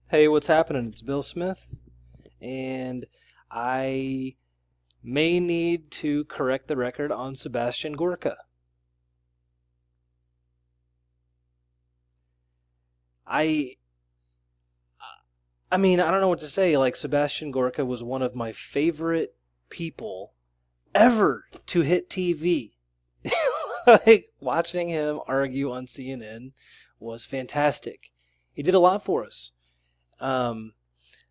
Hey, what's happening? It's Bill Smith, and I may need to correct the record on Sebastian Gorka. I I mean, I don't know what to say. Like Sebastian Gorka was one of my favorite people ever to hit TV. Like watching him argue on CNN was fantastic. He did a lot for us. Um,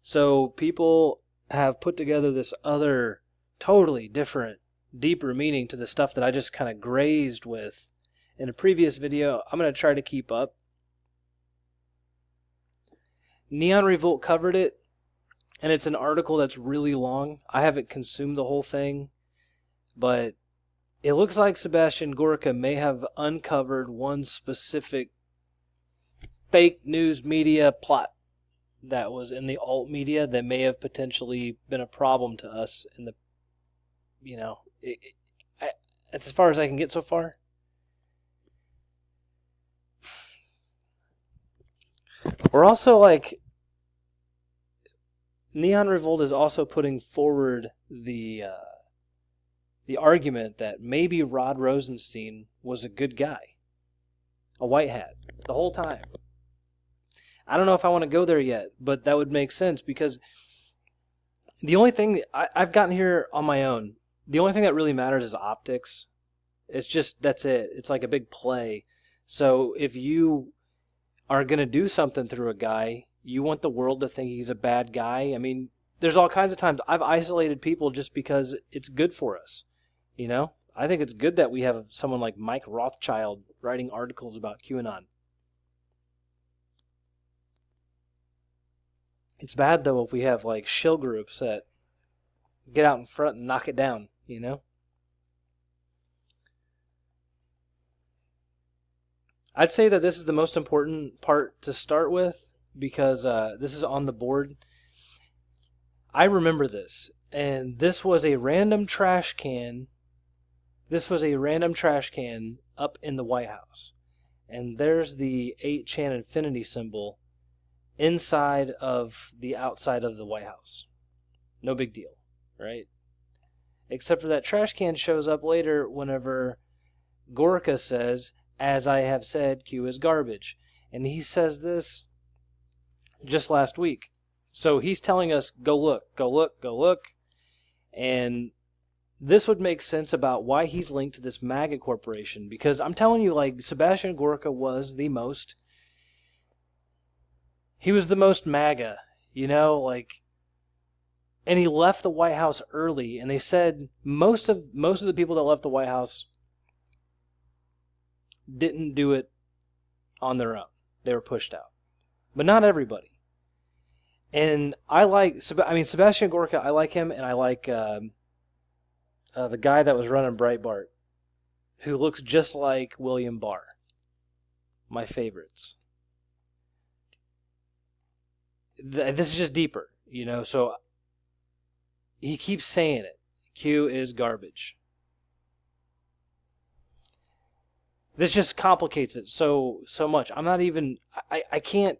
So people have put together this other totally different, deeper meaning to the stuff that I just kind of grazed with in a previous video. I'm going to try to keep up. Neon Revolt covered it, and it's an article that's really long. I haven't consumed the whole thing, but it looks like Sebastian Gorka may have uncovered one specific fake news media plot that was in the alt media that may have potentially been a problem to us in the you know, that's as far as I can get so far. We're also like Neon Revolt is also putting forward the argument that maybe Rod Rosenstein was a good guy, a white hat, the whole time. I don't know if I want to go there yet, but that would make sense because the only thing I've gotten here on my own, the only thing that really matters is optics. It's just that's it. It's like a big play. So if you are going to do something through a guy, you want the world to think he's a bad guy. I mean, there's all kinds of times I've isolated people just because it's good for us. You know? I think it's good that we have someone like Mike Rothschild writing articles about QAnon. It's bad though if we have like shill groups that get out in front and knock it down, you know? I'd say that this is the most important part to start with because this is on the board. I remember this, and this was a random trash can. This was a random trash can up in the White House. And there's the 8chan infinity symbol inside of the outside of the White House. No big deal, right? Except for that trash can shows up later whenever Gorka says, "As I have said, Q is garbage." And he says this just last week. So he's telling us, go look, go look, go look. And this would make sense about why he's linked to this MAGA corporation. Because I'm telling you, like, Sebastian Gorka was the most... He was the most MAGA, you know, like... And he left the White House early, and they said most of the people that left the White House didn't do it on their own. They were pushed out. But not everybody. And Sebastian Gorka, I like him, and I like the guy that was running Breitbart, who looks just like William Barr. My favorites. This is just deeper, you know, so he keeps saying it. Q is garbage. This just complicates it so much. I'm not even... I can't...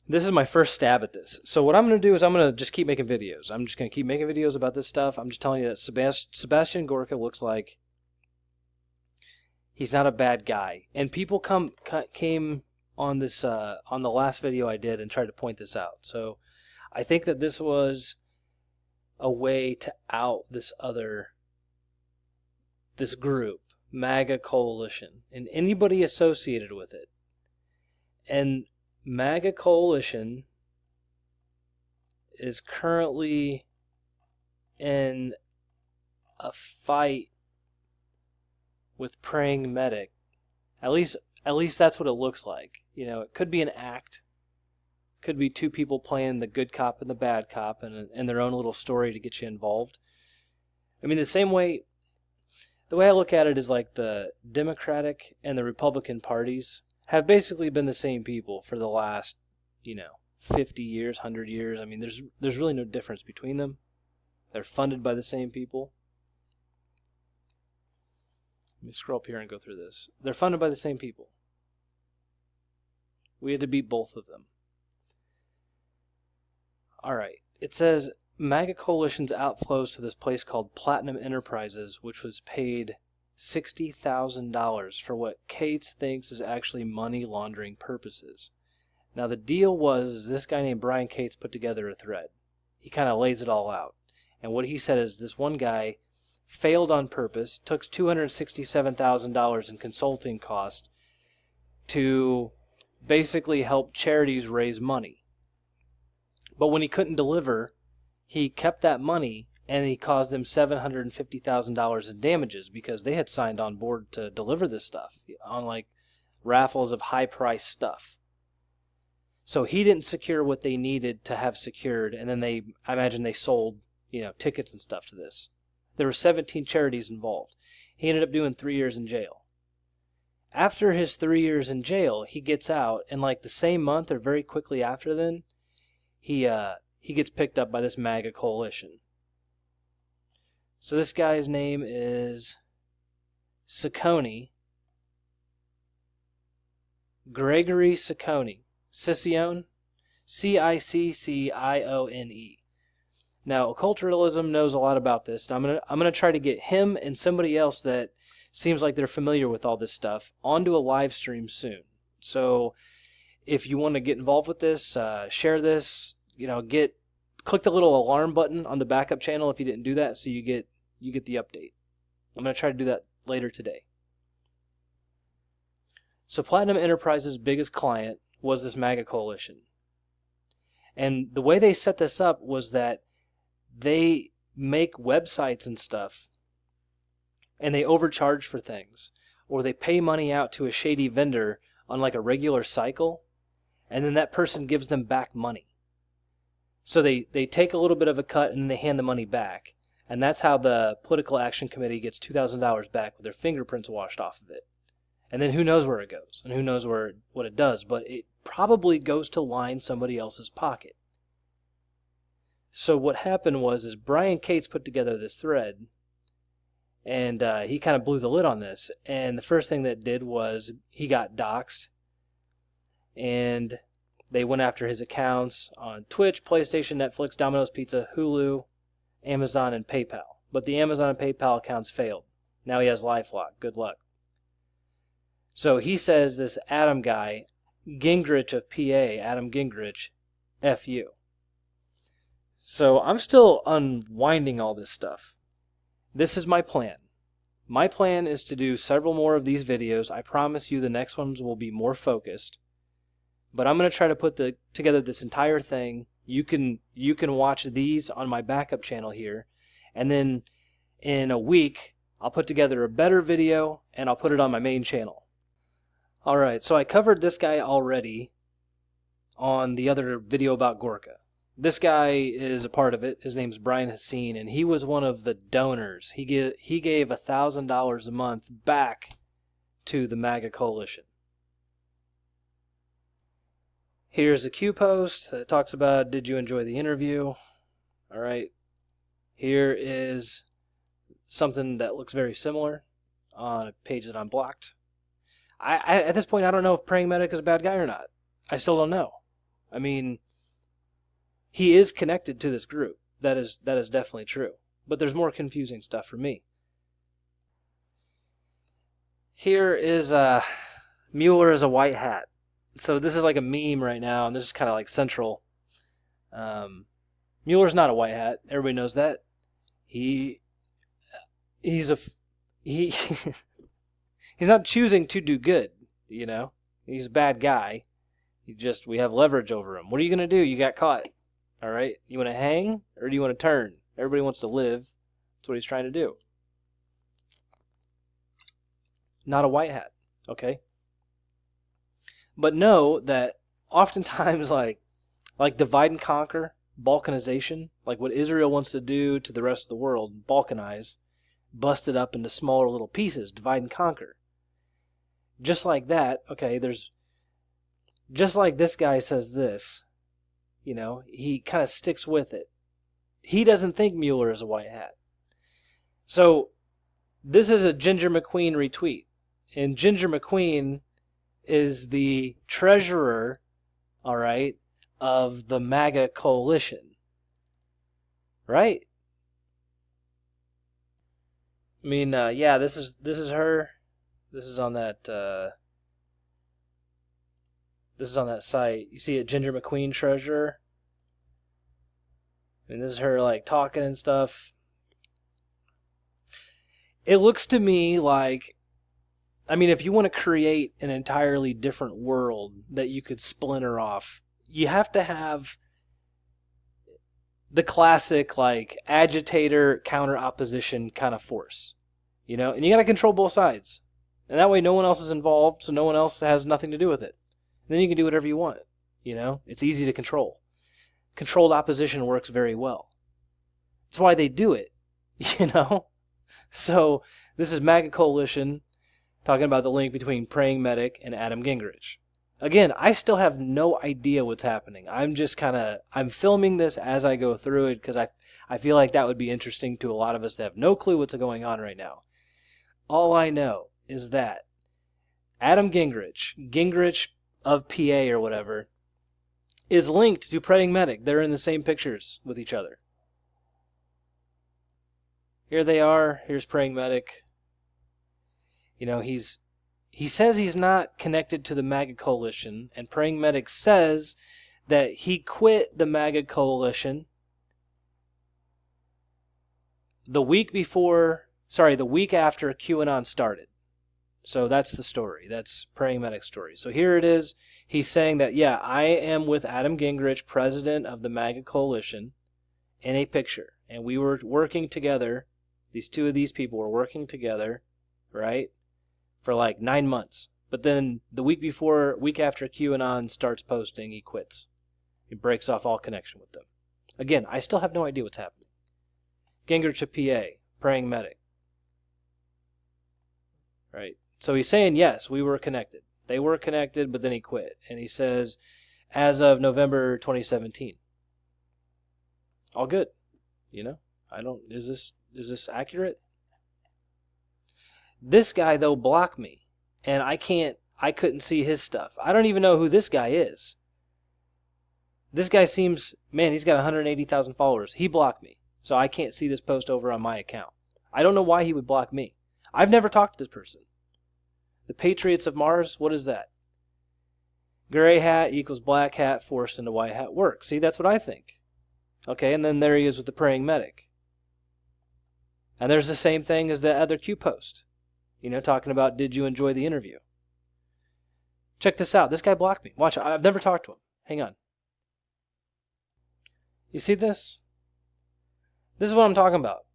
This is my first stab at this. So what I'm going to do is I'm going to just keep making videos. I'm just going to keep making videos about this stuff. I'm just telling you that Sebastian Gorka looks like he's not a bad guy. And people came on this on the last video I did and tried to point this out. So I think that this was a way to out this group, MAGA Coalition, and anybody associated with it. And MAGA Coalition is currently in a fight with Praying Medic. At least that's what it looks like. You know, it could be an act. Could be two people playing the good cop and the bad cop and their own little story to get you involved. I mean, the way I look at it is like the Democratic and the Republican parties have basically been the same people for the last, 50 years, 100 years. I mean, there's really no difference between them. They're funded by the same people. Let me scroll up here and go through this. They're funded by the same people. We had to beat both of them. All right. It says MAGA Coalition's outflows to this place called Platinum Enterprises, which was paid $60,000 for what Cates thinks is actually money laundering purposes. Now the deal was this guy named Brian Cates put together a thread. He kind of lays it all out. And what he said is this one guy failed on purpose, took $267,000 in consulting costs to basically help charities raise money. But when he couldn't deliver, he kept that money and he caused them $750,000 in damages because they had signed on board to deliver this stuff on like raffles of high-priced stuff. So he didn't secure what they needed to have secured, and then I imagine they sold, tickets and stuff to this. There were 17 charities involved. He ended up doing 3 years in jail. After his 3 years in jail, he gets out, and like the same month or very quickly after then, he gets picked up by this MAGA coalition. So this guy's name is Gregory Ciccone. Ciccione, Ciccione. Now, occulturalism knows a lot about this. I'm gonna try to get him and somebody else that seems like they're familiar with all this stuff onto a live stream soon. So, if you want to get involved with this, share this. Click the little alarm button on the backup channel if you didn't do that, so you get the update. I'm gonna try to do that later today. So, Platinum Enterprises' biggest client was this MAGA coalition. And the way they set this up was that they make websites and stuff, and they overcharge for things, or they pay money out to a shady vendor on like a regular cycle, and then that person gives them back money. So they take a little bit of a cut and they hand the money back, and that's how the Political Action Committee gets $2,000 back with their fingerprints washed off of it. And then who knows where it goes, and who knows what it does, but it probably goes to line somebody else's pocket. So what happened was Brian Cates put together this thread, and he kind of blew the lid on this. And the first thing that did was he got doxxed, and they went after his accounts on Twitch, PlayStation, Netflix, Domino's Pizza, Hulu, Amazon, and PayPal. But the Amazon and PayPal accounts failed. Now he has LifeLock. Good luck. So he says this Adam guy, Gingrich of PA, Adam Gingrich, F you. So I'm still unwinding all this stuff. This is my plan. My plan is to do several more of these videos. I promise you the next ones will be more focused. But I'm going to try to put together this entire thing. You can watch these on my backup channel here. And then in a week, I'll put together a better video and I'll put it on my main channel. Alright, so I covered this guy already on the other video about Gorka. This guy is a part of it. His name's Brian Hassine, and he was one of the donors. He gave $1,000 a month back to the MAGA Coalition. Here's a Q post that talks about, did you enjoy the interview? Alright, here is something that looks very similar on a page that I'm blocked. I at this point, I don't know if Praying Medic is a bad guy or not. I still don't know. I mean, he is connected to this group. That is definitely true. But there's more confusing stuff for me. Here is Mueller is a white hat. So this is like a meme right now, and this is kind of like central. Mueller's not a white hat. Everybody knows that. He's not choosing to do good, He's a bad guy. We have leverage over him. What are you going to do? You got caught. All right? You want to hang or do you want to turn? Everybody wants to live. That's what he's trying to do. Not a white hat, okay? But know that oftentimes like divide and conquer, balkanization, like what Israel wants to do to the rest of the world, balkanize, bust it up into smaller little pieces, divide and conquer. Just like that, okay, just like this guy says this, he kind of sticks with it. He doesn't think Mueller is a white hat. So, this is a Ginger McQueen retweet. And Ginger McQueen is the treasurer, all right, of the MAGA Coalition. Right? I mean, yeah, this is her. This is on that site. You see it, Ginger McQueen, treasurer. I mean, this is her like talking and stuff. It looks to me like, I mean, if you want to create an entirely different world that you could splinter off, you have to have the classic like agitator counter opposition kind of force, you know, and you got to control both sides, and that way no one else is involved, so no one else has nothing to do with it. And then you can do whatever you want, you know. It's easy to control. Controlled opposition works very well. That's why they do it, you know. So this is MAGA Coalition talking about the link between Praying Medic and Adam Gingrich. Again, I still have no idea what's happening. I'm filming this as I go through it because I feel like that would be interesting to a lot of us that have no clue what's going on right now. All I know is that Adam Gingrich of PA or whatever, is linked to Praying Medic. They're in the same pictures with each other. Here they are. Here's Praying Medic. You know, he says he's not connected to the MAGA Coalition, and Praying Medic says that he quit the MAGA Coalition the week after QAnon started. So that's the story. That's Praying Medic's story. So here it is. He's saying that, yeah, I am with Adam Gingrich, president of the MAGA Coalition, in a picture. And we were working together. Two of these people were working together, right, for like 9 months. But then the week after QAnon starts posting, he quits. He breaks off all connection with them. Again, I still have no idea what's happening. Gingrich of PA, Praying Medic. Right? So he's saying, yes, we were connected. They were connected, but then he quit. And he says, as of November 2017. All good. You know? Is this accurate? This guy, though, blocked me. And I couldn't see his stuff. I don't even know who this guy is. This guy seems, man, he's got 180,000 followers. He blocked me. So I can't see this post over on my account. I don't know why he would block me. I've never talked to this person. The Patriots of Mars, what is that? Gray hat equals black hat forced into white hat work. See, that's what I think. Okay, and then there he is with the Praying Medic. And there's the same thing as the other Q post. You know, talking about, did you enjoy the interview? Check this out. This guy blocked me. Watch, I've never talked to him. Hang on. You see this? This is what I'm talking about.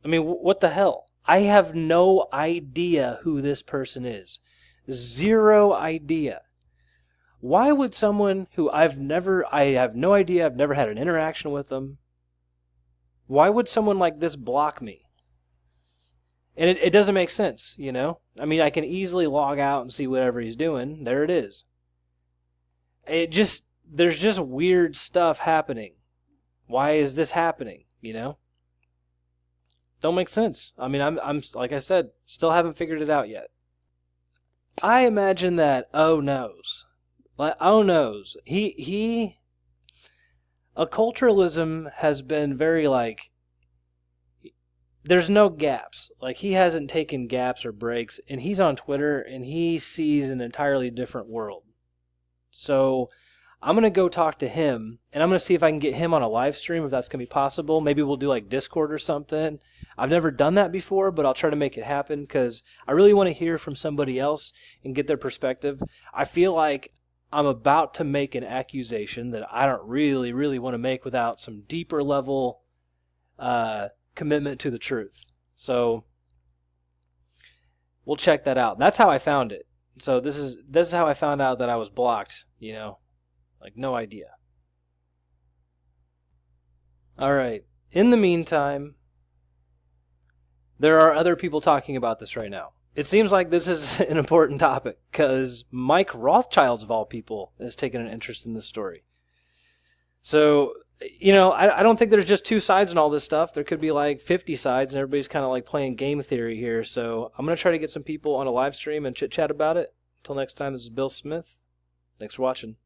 I mean, what the hell? I have no idea who this person is. Zero idea. Why would someone who I have no idea, I've never had an interaction with them, why would someone like this block me? And it doesn't make sense, you know? I mean, I can easily log out and see whatever he's doing. There it is. There's just weird stuff happening. Why is this happening, you know? Don't make sense. I mean, I'm like I said, still haven't figured it out yet. I imagine that knows. Occulturalism has been very like, there's no gaps. Like, he hasn't taken gaps or breaks, and he's on Twitter and he sees an entirely different world. So I'm going to go talk to him, and I'm going to see if I can get him on a live stream, if that's going to be possible. Maybe we'll do like Discord or something. I've never done that before, but I'll try to make it happen because I really want to hear from somebody else and get their perspective. I feel like I'm about to make an accusation that I don't really, really want to make without some deeper level commitment to the truth. So we'll check that out. That's how I found it. So this is how I found out that I was blocked, you know. Like, no idea. All right. In the meantime, there are other people talking about this right now. It seems like this is an important topic because Mike Rothschild, of all people, has taken an interest in this story. So, you know, I don't think there's just two sides in all this stuff. There could be like 50 sides, and everybody's kind of like playing game theory here. So I'm going to try to get some people on a live stream and chit-chat about it, Till next time, this is Bill Smith. Thanks for watching.